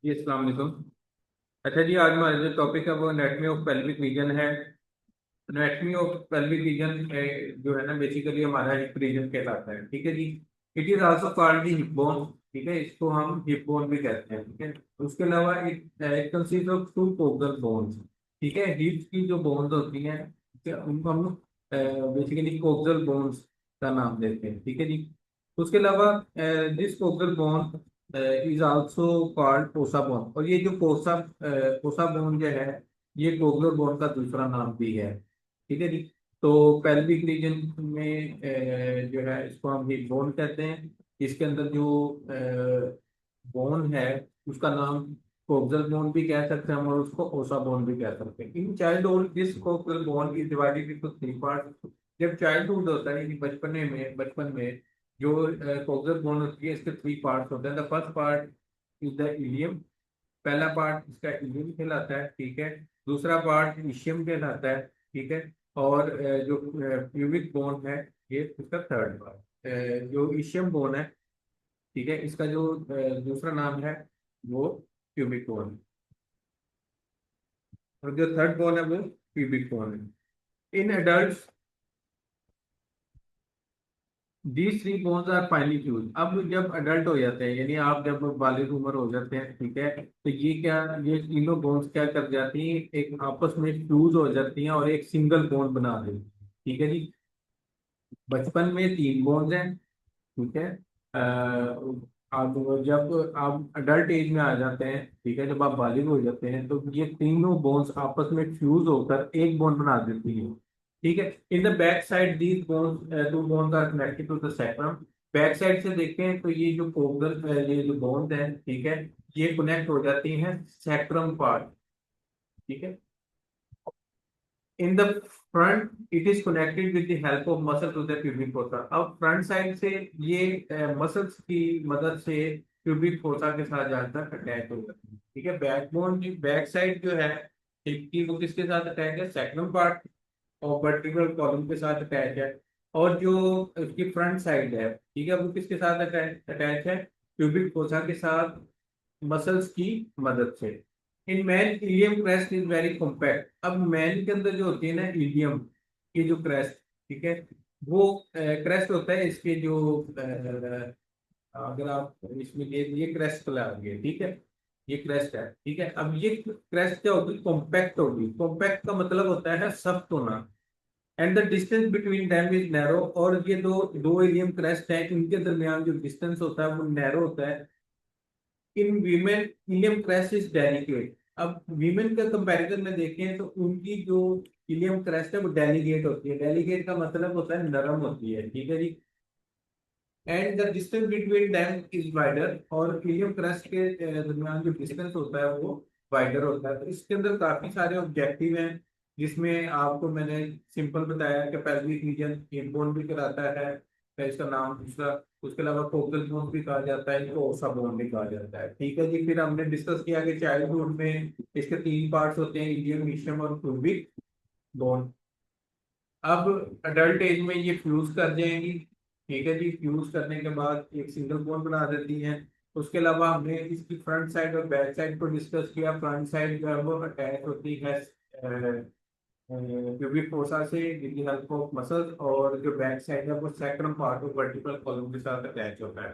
जी अस्सलाम वालेकुम। अच्छा जी, आज हमारा जो टॉपिक है वो एनाटॉमी ऑफ पेल्विक रीजन है। एनाटॉमी ऑफ पेल्विक रीजन जो है ना, बेसिकली हमारा हिप रीजन कहलाता है। ठीक है जी। It is also called the hip bone. ठीक है, इसको हम हिप बोन भी कहते हैं। ठीक है, उसके अलावा it consist of two coxal bones. ठीक है, हिप्स की जो बोन्स होती हैं उनको हम बेसिकली कोक्सल बोन्स का नाम देते हैं। ठीक है जी। उसके अलावा this coxal bone is also called कोसा बोन। और ये जो कोसा बोन जो है, ये कोगलर बोन का दूसरा नाम भी है। ठीक है जी। तो पेल्विक रीजन में जो है इसको हम हिप बोन कहते हैं। इसके अंदर जो बोन है उसका नाम कोक्सल बोन भी कह सकते हैं हम, और उसको ओसा बोन भी कह सकते हैं। In childhood this coxal bone is divided into three part. जब चाइल्डहुड होता है यानी बचपन में जो कोक्सल बोन होती है, इसके थ्री पार्ट्स होते हैं। The first part is the ilium. पहला पार्ट इसका इलियम कहलाता है। ठीक है। दूसरा पार्ट इशियम कहलाता है। ठीक है। और जो प्यूबिक बोन है, ये इसका थर्ड पार्ट जो इशियम बोन है। ठीक है, इसका जो दूसरा नाम है वो प्यूबिक बोन है। और जो थर्ड बोन है वो प्यूबिक बोन है। In adult these three bones are finally fuse. अब जब अडल्ट हो जाते हैं यानी आप जब बालिग उम्र हो जाते हैं, ठीक है, तो ये तीनों बोन्स क्या कर जाती हैं, एक आपस में फ्यूज हो जाती हैं और एक सिंगल बोन बना देती हैं। ठीक है जी। बचपन में तीन बोन्स हैं। ठीक है। अब जब आप अडल्ट एज में आ जाते हैं, ठीक है, जब आप बालिग हो जाते हैं, तो ये तीनों बोन्स आपस में फ्यूज होकर एक बोन बना देती है। ठीक है। In the back side these bones two bones are connected to the sacrum. Back side से देखें तो ये जो कोगल ये जो बोन्स हैं, ठीक है, ये कनेक्ट हो जाती हैं सैक्रम पार्ट। ठीक है। In the front it is connected with the help of muscle to the pubic fossa. अब फ्रंट साइड से ये मसल्स की मदद से प्यूबिक फोसा के साथ ज्यादातर अटैच हो जाती है। ठीक है। बैकबोन की बैक साइड जो है हिप की, वो किसके साथ अटैच है, सैक्रम पार्ट और वर्टिब्रल कॉलम के साथ अटैच है। और जो उसकी फ्रंट साइड है, ठीक है, वो किसके साथ अटैच है, प्यूबिक फोसा के साथ मसल्स की मदद से। In man ilium crest is very compact. अब मैन के अंदर जो होती है ना इलियम की जो क्रेस्ट, ठीक है, वो क्रेस्ट होता है इसके जो अगर आप इसमें ये क्रेस्ट लगाएंगे, ठीक है, ये क्रेस्ट है। ठीक है। अब ये क्रेस्ट क्या होगी, कॉम्पैक्ट होगी। कॉम्पैक्ट का मतलब होता है सख्त होना। And the distance between them is narrow. और ये दो दो इलियम क्रेस्ट हैं, इनके दरमियान जो डिस्टेंस होता है वो नैरो होता है। In women ilium crest is delicate. अब वीमेन का कंपैरिजन में देखें तो उनकी जो इलियम क्रेस्ट है वो डेलिकेट होती है। डेलिकेट का मतलब होता है नरम होती है। ठीक है जी। And the distance between them is wider. और इलियम क्रेस्ट के दरमियान जो डिस्टेंस होता है वो वाइडर होता है। तो इसके अंदर काफी सारे ऑब्जेक्टिव हैं, जिसमें आपको मैंने सिंपल बताया कि पेल्विक रीजन हिप बोन भी कहलाता है, तो इसका नाम दूसरा। उसके अलावा कोक्टल बोन भी कहा जाता है, इसको ओसा बोन भी कहा जाता है। ठीक है जी। फिर हमने डिस्कस किया कि चाइल्डहुड में इसके तीन पार्ट्स होते हैं, इलियम, मीशियम और प्यूबिक बोन। अब अडल्ट एज में ये फ्यूज कर जाएंगी। ठीक है जी। फ्यूज करने के बाद एक सिंगल बोन बना देती हैं। उसके अलावा हमने इसकी फ्रंट साइड और बैक साइड को डिस्कस किया। फ्रंट साइड जो है वो अटैच होती है प्यूबिक फोसा से with the help of muscles, और जो बैक साइड है वो सैक्रम पार्ट और वर्टिब्रल कॉलम के साथ अटैच होता है।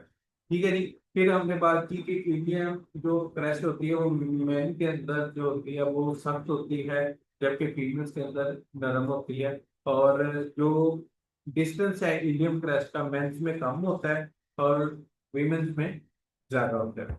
ठीक है जी। फिर हमने बात की कि ईलियम जो क्रेस्ट होती है वो मेन के अंदर जो होती है वो सख्त होती है, जबकि फीमेल्स के अंदर नरम होती है। और जो डिस्टेंस है इलियम क्रेस्ट का मेंस में कम होता है और वीमेंस में ज्यादा होता है।